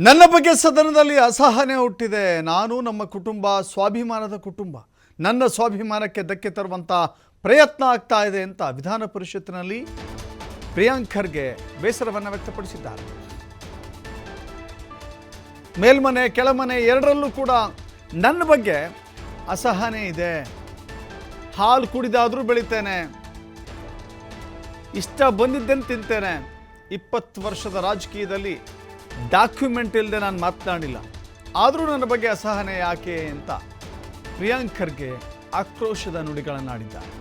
ನನ್ನ ಬಗ್ಗೆ ಸದನದಲ್ಲಿ ಅಸಹನೆ ಹುಟ್ಟಿದೆ. ನಾನು ನಮ್ಮ ಕುಟುಂಬ ಸ್ವಾಭಿಮಾನದ ಕುಟುಂಬ. ನನ್ನ ಸ್ವಾಭಿಮಾನಕ್ಕೆ ಧಕ್ಕೆ ತರುವಂಥ ಪ್ರಯತ್ನ ಆಗ್ತಾ ಇದೆ ಅಂತ ವಿಧಾನ ಪರಿಷತ್ತಿನಲ್ಲಿ ಪ್ರಿಯಾಂಕ್ ಖರ್ಗೆ ಬೇಸರವನ್ನು ವ್ಯಕ್ತಪಡಿಸಿದ್ದಾರೆ. ಮೇಲ್ಮನೆ ಕೆಳಮನೆ ಎರಡರಲ್ಲೂ ಕೂಡ ನನ್ನ ಬಗ್ಗೆ ಅಸಹನೆ ಇದೆ. ಹಾಲು ಕುಡಿದಾದರೂ ಬೆಳಿತೇನೆ, ಇಷ್ಟ ಬಂದಿದ್ದನ್ನು ತಿಂತೇನೆ. 20 ವರ್ಷದ ರಾಜಕೀಯದಲ್ಲಿ ಡಾಕ್ಯುಮೆಂಟ್ ಇಲ್ಲದೆ ನಾನು ಮಾತನಾಡಿಲ್ಲ, ಆದರೂ ನನ್ನ ಬಗ್ಗೆ ಅಸಹನೆ ಯಾಕೆ ಅಂತ ಪ್ರಿಯಾಂಕ್ ಖರ್ಗೆ ಆಕ್ರೋಶದ ನುಡಿಗಳನ್ನಾಡಿದ್ದಾರೆ.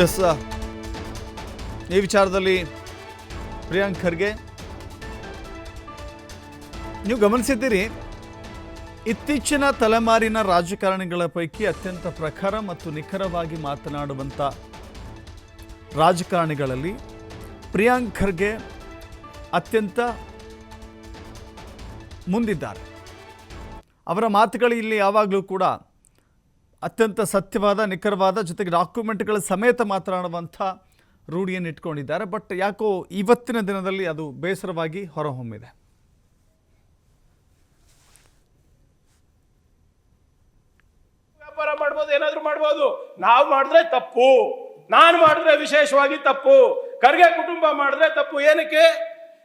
ಎಸ್, ಈ ವಿಚಾರದಲ್ಲಿ ಪ್ರಿಯಾಂಕ್ ಖರ್ಗೆ ನೀವು ಗಮನಿಸಿದ್ದೀರಿ, ಇತ್ತೀಚಿನ ತಲೆಮಾರಿನ ರಾಜಕಾರಣಿಗಳ ಪೈಕಿ ಅತ್ಯಂತ ಪ್ರಖರ ಮತ್ತು ನಿಖರವಾಗಿ ಮಾತನಾಡುವಂಥ ರಾಜಕಾರಣಿಗಳಲ್ಲಿ ಪ್ರಿಯಾಂಕ್ ಖರ್ಗೆ ಅತ್ಯಂತ ಮುಂದಿದ್ದಾರೆ. ಅವರ ಮಾತುಗಳು ಇಲ್ಲಿ ಯಾವಾಗಲೂ ಕೂಡ ಅತ್ಯಂತ ಸತ್ಯವಾದ, ನಿಖರವಾದ, ಜೊತೆಗೆ ಡಾಕ್ಯುಮೆಂಟ್ಗಳ ಸಮೇತ ಮಾತನಾಡುವಂಥ ರೂಢಿಯನ್ನು ಇಟ್ಕೊಂಡಿದ್ದಾರೆ. ಬಟ್ ಯಾಕೋ ಇವತ್ತಿನ ದಿನದಲ್ಲಿ ಅದು ಬೇಸರವಾಗಿ ಹೊರಹೊಮ್ಮಿದೆ. ವ್ಯಾಪಾರ ಮಾಡ್ಬೋದು, ಏನಾದ್ರೂ ಮಾಡ್ಬೋದು. ನಾವು ಮಾಡಿದ್ರೆ ತಪ್ಪು, ನಾನು ಮಾಡಿದ್ರೆ ವಿಶೇಷವಾಗಿ ತಪ್ಪು, ಖರ್ಗೆ ಕುಟುಂಬ ಮಾಡಿದ್ರೆ ತಪ್ಪು. ಏನಕ್ಕೆ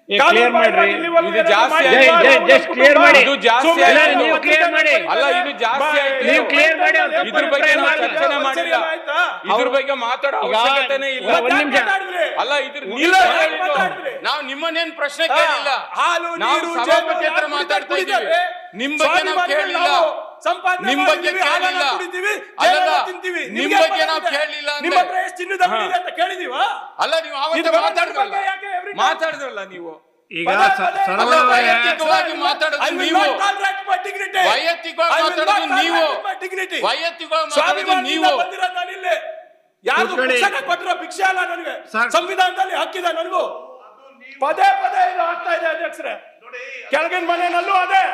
ಕ್ಲಿಯರ್ ಮಾಡ್ರಿ, ಇದು ಜಾಸ್ತಿ ಜಸ್ಟ್ ಕ್ಲಿಯರ್ ಮಾಡಿ, ಇದು ಜಾಸ್ತಿ ಆಯ್ತು. ನೀವು ಕ್ಲಿಯರ್ ಮಾಡಿ, ಅಲ್ಲ ಇದು ಜಾಸ್ತಿ ಆಯ್ತು, ನೀವು ಕ್ಲಿಯರ್ ಮಾಡಿ. ಇದ್ರ ಬಗ್ಗೆ ನಾವು ಚರ್ಚೆ ಮಾಡಿಲ್ಲ, ಇದ್ರ ಬಗ್ಗೆ ಮಾತಾಡೋ ಅವಶ್ಯಕತೆನೇ ಇಲ್ಲ. ಒಂದ್ ನಿಮಿಷ ಅಲ್ಲ, ಇದ್ರ ನಾವು ನಿಮ್ಮನ್ನೇನ್ ಪ್ರಶ್ನೆ ಕೇಳಿಲ್ಲ, ನಾವು ಸಭಾಪತಿ ಹತ್ರ ಮಾತಾಡ್ತಾ ಇದ್ದೀವಿ. ನಿಮ್ ಬಗ್ಗೆ ನಾವು ಕೇಳಿಲ್ಲ, ನಿಮ್ ಬಗ್ಗೆ ಕೇಳಿಲ್ಲ, ಅಲ್ಲ ನಿಮ್ ಬಗ್ಗೆ ನಾವು ಕೇಳಿಲ್ಲ. ಅಲ್ಲ, ನೀವು ಅವತ್ತು ಮಾತಾಡಿದ್ರಲ್ಲ ನೀವು. ಈಗ ವೈಯಕ್ತಿಕವಾಗಿ ಮಾತಾಡೋದು ನೀವು, ವೈಯಕ್ತಿಕವಾಗಿ ಮಾತಾಡೋದು ನೀವು, ವೈಯಕ್ತಿಕವಾಗಿ ಮಾತಾಡೋದು ನೀವು. ಯಾರು ಕೊಟ್ಟಿರೋ ಭಿಕ್ಷೆ ಅಲ್ಲ ನನಗೆ, ಸಂವಿಧಾನದಲ್ಲಿ ಹಕ್ಕಿದೆ ನನಗೂ. ಪದೇ ಪದೇ ಇದು ಆಗ್ತಾ ಇದೆ ಅಧ್ಯಕ್ಷರೇ. ಕೆಳಗಿನ ಮನೆಯಲ್ಲೂ ಅದೇ,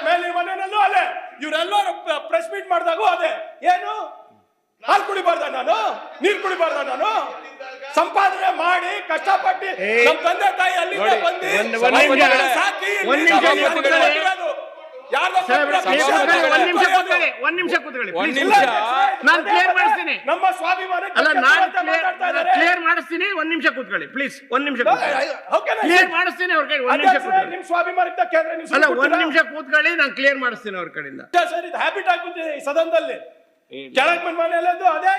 ಮೇಲಿನ ಮನೆಯಲ್ಲೂ ಅದೇ, ಇವರೆಲ್ಲರೂ ಪ್ರೆಸ್ ಮೀಟ್ ಮಾಡಿದಾಗೂ ಅದೇ. ಏನು ಹಾಲು ಕುಡಿಬಾರ್ದ ನಾನು, ನೀರು ಕುಡಿಬಾರ್ದ ನಾನು? ಸಂಪಾದನೆ ಮಾಡಿ ಕಷ್ಟಪಟ್ಟು ನಮ್ಮ ತಂದೆ ತಾಯಿ ಅಲ್ಲಿಂದ ಬಂದು ಸಾಕಿ ನಮ್ಮ ಸ್ವಾಭಿಮಾನ ಕ್ಲಿಯರ್ ಮಾಡಿಸ್ತೀನಿ. ಒಂದ್ ನಿಮಿಷ ಕೂತ್ಕೊಳ್ಳಿ ಪ್ಲೀಸ್, ಒಂದ್ ನಿಮಿಷ ಕ್ಲಿಯರ್ ಮಾಡಿಸ್ತೀನಿ ಅವ್ರ ಕಡೆ. ಒಂದ್ ನಿಮಿಷ ನಿಮ್ ಸ್ವಾಭಿಮಾನಕ್ಕೆ ಅಲ್ಲ, ಒಂದ್ ನಿಮಿಷ ಕೂತ್ಕೊಳ್ಳಿ, ನಾನು ಕ್ಲಿಯರ್ ಮಾಡಿಸ್ತೀನಿ ಅವ್ರ ಕಡೆಯಿಂದ. ಸರ್, ಇದು ಹ್ಯಾಬಿಟ್ ಆಗ್ಬಿಟ್ಟಿದೆ ಈ ಸದನದಲ್ಲಿ. ಕೆಳಗ್ ಮನೆಯಲ್ಲದು ಅದೇ.